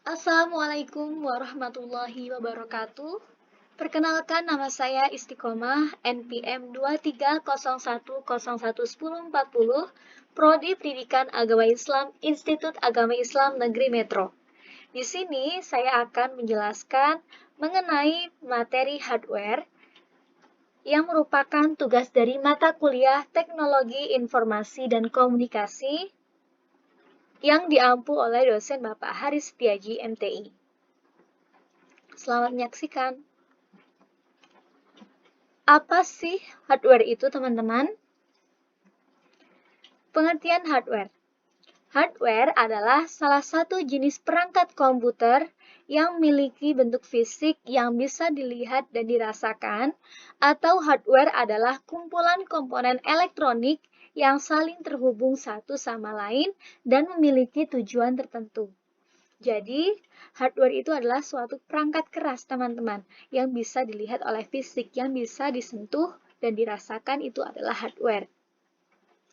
Assalamualaikum warahmatullahi wabarakatuh. Perkenalkan, nama saya Istiqomah, NPM 2301011040, Prodi Pendidikan Agama Islam, Institut Agama Islam Negeri Metro. Di sini saya akan menjelaskan mengenai materi hardware yang merupakan tugas dari mata kuliah Teknologi Informasi dan Komunikasi yang diampu oleh dosen Bapak Haris Setiaji, MTI. Selamat menyaksikan. Apa sih hardware itu, teman-teman? Pengertian hardware. Hardware adalah salah satu jenis perangkat komputer yang memiliki bentuk fisik yang bisa dilihat dan dirasakan, atau hardware adalah kumpulan komponen elektronik yang saling terhubung satu sama lain dan memiliki tujuan tertentu. Jadi, hardware itu adalah suatu perangkat keras, teman-teman, yang bisa dilihat oleh fisik, yang bisa disentuh dan dirasakan, itu adalah hardware.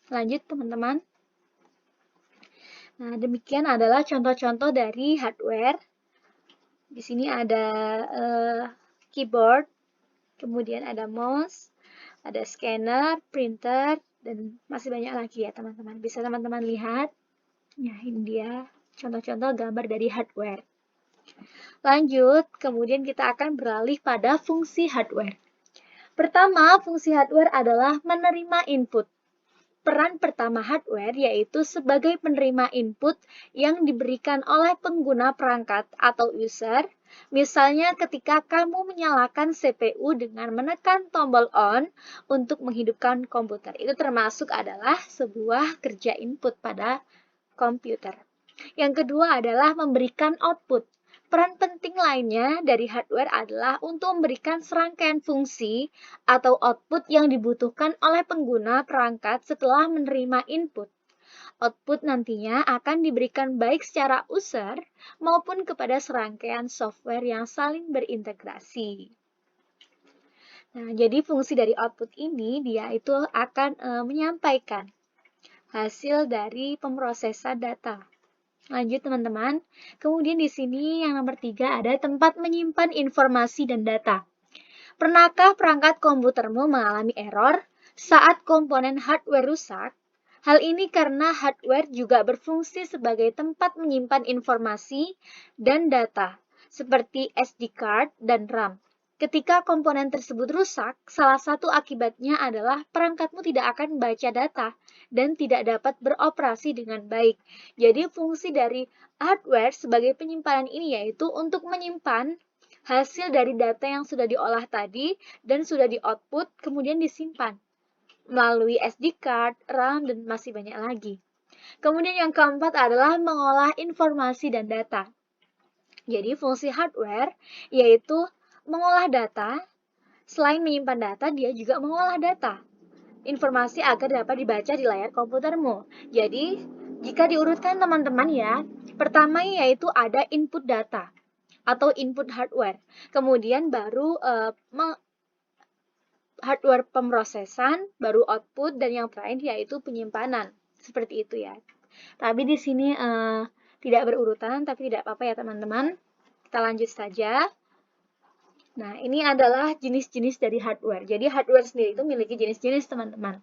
Lanjut, teman-teman. Nah, demikian adalah contoh-contoh dari hardware. Di sini ada keyboard, kemudian ada mouse, ada scanner, printer, dan masih banyak lagi ya, teman-teman. Bisa teman-teman lihat. Nah, ini dia contoh-contoh gambar dari hardware. Lanjut, kemudian kita akan beralih pada fungsi hardware. Pertama, fungsi hardware adalah menerima input. Peran pertama hardware yaitu sebagai penerima input yang diberikan oleh pengguna perangkat atau user. Misalnya ketika kamu menyalakan CPU dengan menekan tombol on untuk menghidupkan komputer. Itu termasuk adalah sebuah kerja input pada komputer. Yang kedua adalah memberikan output. Peran penting lainnya dari hardware adalah untuk memberikan serangkaian fungsi atau output yang dibutuhkan oleh pengguna perangkat setelah menerima input. Output nantinya akan diberikan baik secara user maupun kepada serangkaian software yang saling berintegrasi. Nah, jadi fungsi dari output ini dia itu akan menyampaikan hasil dari pemrosesan data. Lanjut, teman-teman. Kemudian di sini yang nomor 3 ada tempat menyimpan informasi dan data. Pernahkah perangkat komputermu mengalami error saat komponen hardware rusak? Hal ini karena hardware juga berfungsi sebagai tempat menyimpan informasi dan data, seperti SD card dan RAM. Ketika komponen tersebut rusak, salah satu akibatnya adalah perangkatmu tidak akan membaca data dan tidak dapat beroperasi dengan baik. Jadi fungsi dari hardware sebagai penyimpanan ini yaitu untuk menyimpan hasil dari data yang sudah diolah tadi dan sudah di-output, kemudian disimpan melalui SD card, RAM, dan masih banyak lagi. Kemudian yang keempat adalah mengolah informasi dan data. Jadi fungsi hardware yaitu mengolah data. Selain menyimpan data, dia juga mengolah data informasi agar dapat dibaca di layar komputermu. Jadi, jika diurutkan teman-teman ya, pertama yaitu ada input data atau input hardware. Kemudian baru hardware pemrosesan, baru output, dan yang terakhir yaitu penyimpanan. Seperti itu ya. Tapi di sini tidak berurutan, tapi tidak apa-apa ya teman-teman. Kita lanjut saja. Nah, ini adalah jenis-jenis dari hardware. Jadi hardware sendiri itu memiliki jenis-jenis, teman-teman.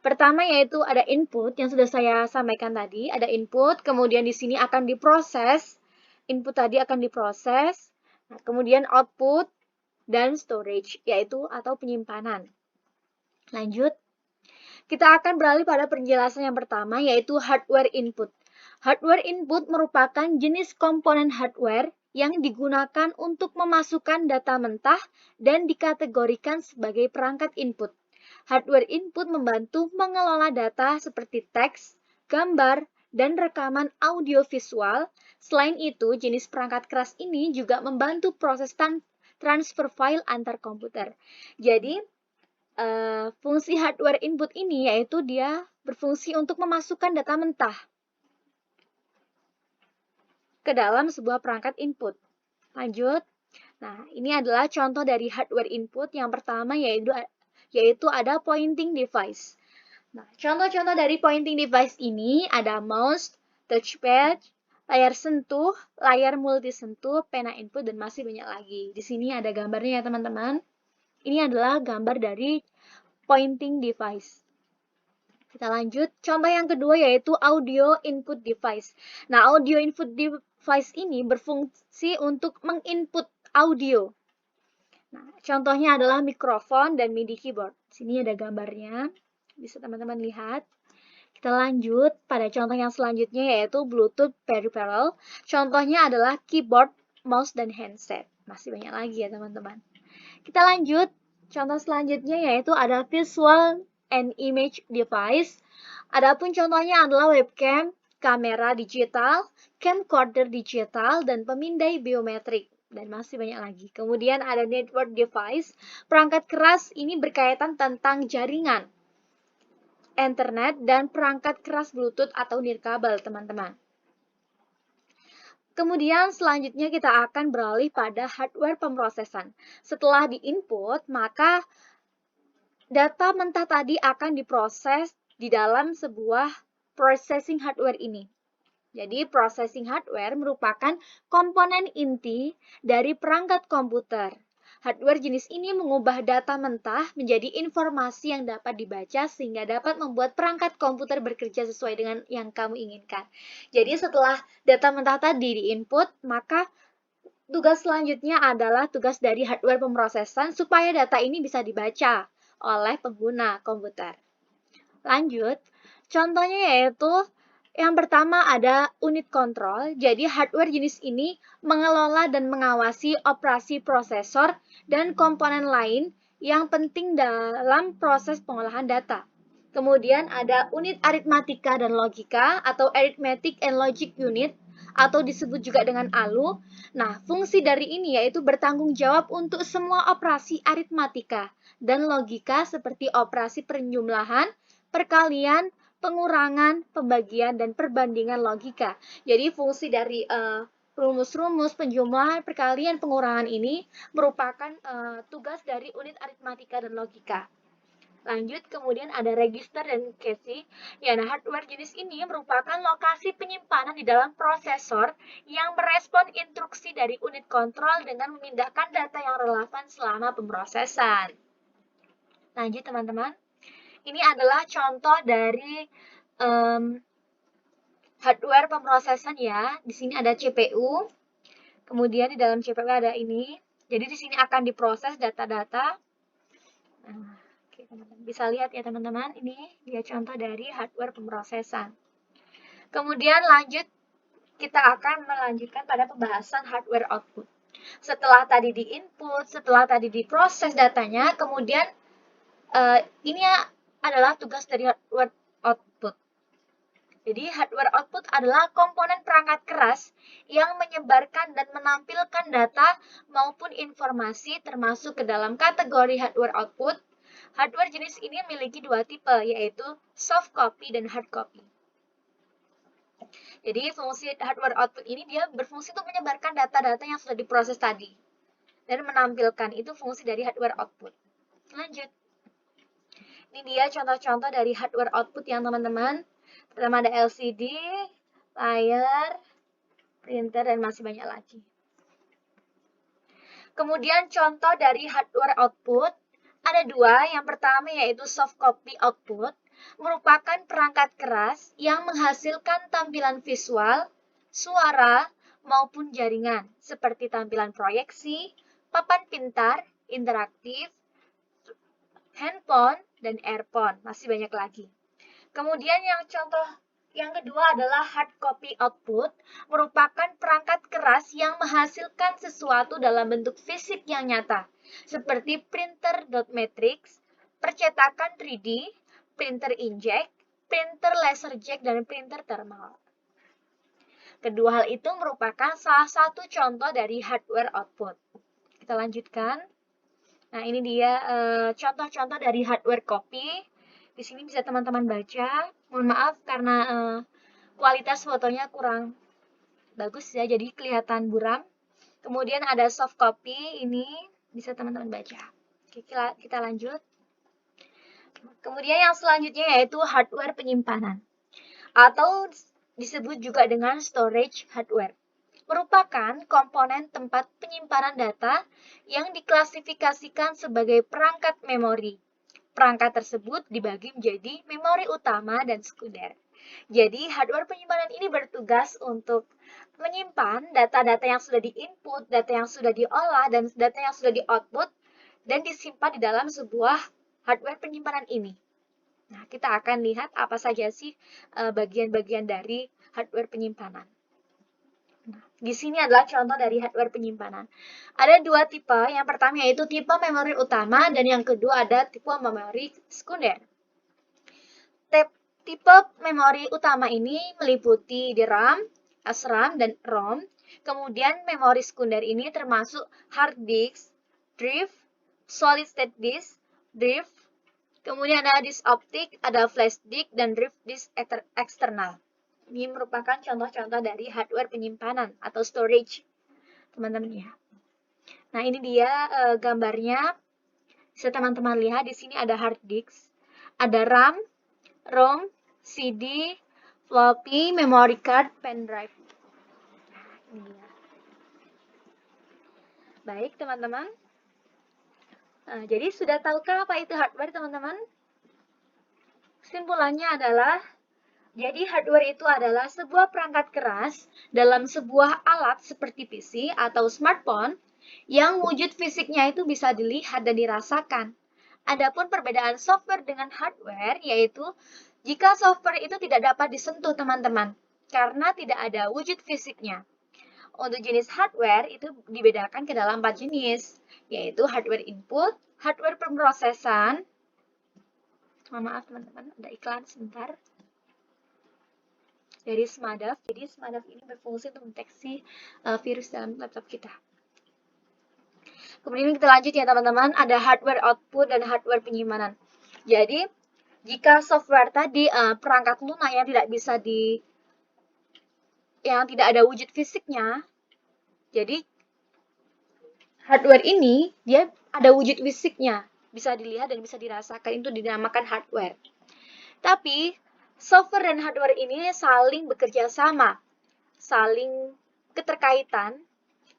Pertama yaitu ada input yang sudah saya sampaikan tadi, ada input, kemudian di sini akan diproses. Input tadi akan diproses. Nah, kemudian output dan storage yaitu atau penyimpanan. Lanjut. Kita akan beralih pada penjelasan yang pertama yaitu hardware input. Hardware input merupakan jenis komponen hardware yang digunakan untuk memasukkan data mentah dan dikategorikan sebagai perangkat input. Hardware input membantu mengelola data seperti teks, gambar, dan rekaman audiovisual. Selain itu, jenis perangkat keras ini juga membantu proses transfer file antar komputer. Jadi, fungsi hardware input ini yaitu dia berfungsi untuk memasukkan data mentah ke dalam sebuah perangkat input. Lanjut. Nah, ini adalah contoh dari hardware input. Yang pertama yaitu ada pointing device. Nah, contoh-contoh dari pointing device ini ada mouse, touchpad, layar sentuh, layar multi sentuh, pena input, dan masih banyak lagi. Di sini ada gambarnya ya teman-teman. Ini adalah gambar dari pointing device. Kita lanjut. Contoh yang kedua yaitu audio input device. Nah, audio input device ini berfungsi untuk menginput audio. Nah, contohnya adalah mikrofon dan MIDI keyboard. Sini ada gambarnya. Bisa teman-teman lihat. Kita lanjut pada contoh yang selanjutnya yaitu Bluetooth peripheral. Contohnya adalah keyboard, mouse, dan handset. Masih banyak lagi ya teman-teman. Kita lanjut. Contoh selanjutnya yaitu ada visual and image device. Adapun contohnya adalah webcam, kamera digital, camcorder digital, dan pemindai biometrik. Dan masih banyak lagi. Kemudian ada network device. Perangkat keras ini berkaitan tentang jaringan, internet, dan perangkat keras Bluetooth atau nirkabel, teman-teman. Kemudian selanjutnya kita akan beralih pada hardware pemrosesan. Setelah di-input, maka data mentah tadi akan diproses di dalam sebuah processing hardware ini. Jadi, processing hardware merupakan komponen inti dari perangkat komputer. Hardware jenis ini mengubah data mentah menjadi informasi yang dapat dibaca sehingga dapat membuat perangkat komputer bekerja sesuai dengan yang kamu inginkan. Jadi, setelah data mentah tadi di-input, maka tugas selanjutnya adalah tugas dari hardware pemrosesan supaya data ini bisa dibaca oleh pengguna komputer. Lanjut, contohnya yaitu yang pertama ada unit kontrol. Jadi hardware jenis ini mengelola dan mengawasi operasi prosesor dan komponen lain yang penting dalam proses pengolahan data. Kemudian ada unit aritmatika dan logika atau Arithmetic and Logic Unit atau disebut juga dengan ALU. Nah, fungsi dari ini yaitu bertanggung jawab untuk semua operasi aritmatika dan logika seperti operasi penjumlahan, perkalian, pengurangan, pembagian, dan perbandingan logika. Jadi fungsi dari rumus-rumus, penjumlahan, perkalian, pengurangan ini merupakan tugas dari unit aritmatika dan logika. Lanjut, kemudian ada register dan cache. Ya, nah, hardware jenis ini merupakan lokasi penyimpanan di dalam prosesor yang merespon instruksi dari unit kontrol dengan memindahkan data yang relevan selama pemrosesan. Lanjut, teman-teman. Ini adalah contoh dari hardware pemrosesan ya. Di sini ada CPU. Kemudian di dalam CPU ada ini. Jadi di sini akan diproses data-data. Nah, oke, teman-teman. Bisa lihat ya teman-teman. Ini dia contoh dari hardware pemrosesan. Kemudian lanjut, kita akan melanjutkan pada pembahasan hardware output. Setelah tadi di-input, setelah tadi diproses datanya, kemudian ini adalah tugas dari hardware output. Jadi hardware output adalah komponen perangkat keras yang menyebarkan dan menampilkan data maupun informasi termasuk ke dalam kategori hardware output. Hardware jenis ini memiliki dua tipe, yaitu soft copy dan hard copy. Jadi fungsi hardware output ini dia berfungsi untuk menyebarkan data-data yang sudah diproses tadi dan menampilkan, itu fungsi dari hardware output. Lanjut. Ini dia contoh-contoh dari hardware output yang teman-teman. Pertama ada LCD, layar, printer, dan masih banyak lagi. Kemudian contoh dari hardware output ada dua. Yang pertama yaitu soft copy output, merupakan perangkat keras yang menghasilkan tampilan visual, suara, maupun jaringan, seperti tampilan proyeksi, papan pintar, interaktif, handphone, dan earphone. Masih banyak lagi. Kemudian yang kedua adalah hard copy output, merupakan perangkat keras yang menghasilkan sesuatu dalam bentuk fisik yang nyata, seperti printer dot matrix, percetakan 3D, printer inkjet, printer laserjet, dan printer thermal. Kedua hal itu merupakan salah satu contoh dari hardware output. Kita lanjutkan. Nah, ini dia contoh-contoh dari hardware copy. Di sini bisa teman-teman baca. Mohon maaf karena kualitas fotonya kurang bagus ya, jadi kelihatan buram. Kemudian ada soft copy, ini bisa teman-teman baca. Oke, kita lanjut. Kemudian yang selanjutnya yaitu hardware penyimpanan. Atau disebut juga dengan storage hardware, merupakan komponen tempat penyimpanan data yang diklasifikasikan sebagai perangkat memori. Perangkat tersebut dibagi menjadi memori utama dan sekunder. Jadi, hardware penyimpanan ini bertugas untuk menyimpan data-data yang sudah di-input, data yang sudah diolah, dan data yang sudah di-output, dan disimpan di dalam sebuah hardware penyimpanan ini. Nah, kita akan lihat apa saja sih bagian-bagian dari hardware penyimpanan. Nah, di sini adalah contoh dari hardware penyimpanan. Ada dua tipe. Yang pertama yaitu tipe memori utama dan yang kedua ada tipe memori sekunder. Tipe memori utama ini meliputi DRAM, SRAM, dan ROM. Kemudian memori sekunder ini termasuk hard disk, drive, solid state disk, drive. Kemudian ada disk optik, ada flash disk, dan drive disk eksternal. Ini merupakan contoh-contoh dari hardware penyimpanan atau storage, teman-teman ya. Nah, ini dia gambarnya. Bisa teman-teman lihat di sini ada hard disk, ada RAM, ROM, CD, floppy, memory card, pen drive. Nah, ini dia. Baik, teman-teman. Nah, jadi sudah tahukah apa itu hardware, teman-teman? Kesimpulannya adalah jadi hardware itu adalah sebuah perangkat keras dalam sebuah alat seperti PC atau smartphone yang wujud fisiknya itu bisa dilihat dan dirasakan. Adapun perbedaan software dengan hardware yaitu jika software itu tidak dapat disentuh teman-teman karena tidak ada wujud fisiknya. Untuk jenis hardware itu dibedakan ke dalam 4 jenis, yaitu hardware input, hardware pemrosesan. Maaf teman-teman, ada iklan sebentar. Dari SMADAV. Jadi SMADAV ini berfungsi untuk mendeteksi virus dalam laptop kita. Kemudian kita lanjut ya teman-teman, ada hardware output dan hardware penyimpanan. Jadi jika software tadi perangkat lunak yang tidak ada wujud fisiknya, jadi hardware ini dia ada wujud fisiknya, bisa dilihat dan bisa dirasakan, itu dinamakan hardware. Tapi software dan hardware ini saling bekerja sama, saling keterkaitan,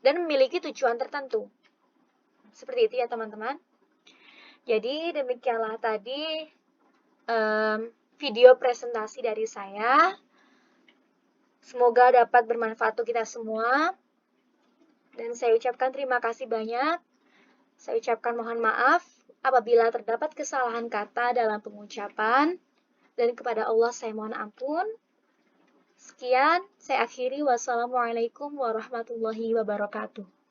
dan memiliki tujuan tertentu. Seperti itu ya teman-teman. Jadi demikianlah tadi video presentasi dari saya. Semoga dapat bermanfaat untuk kita semua. Dan saya ucapkan terima kasih banyak. Saya ucapkan mohon maaf apabila terdapat kesalahan kata dalam pengucapan. Dan kepada Allah saya mohon ampun. Sekian, saya akhiri. Wassalamualaikum warahmatullahi wabarakatuh.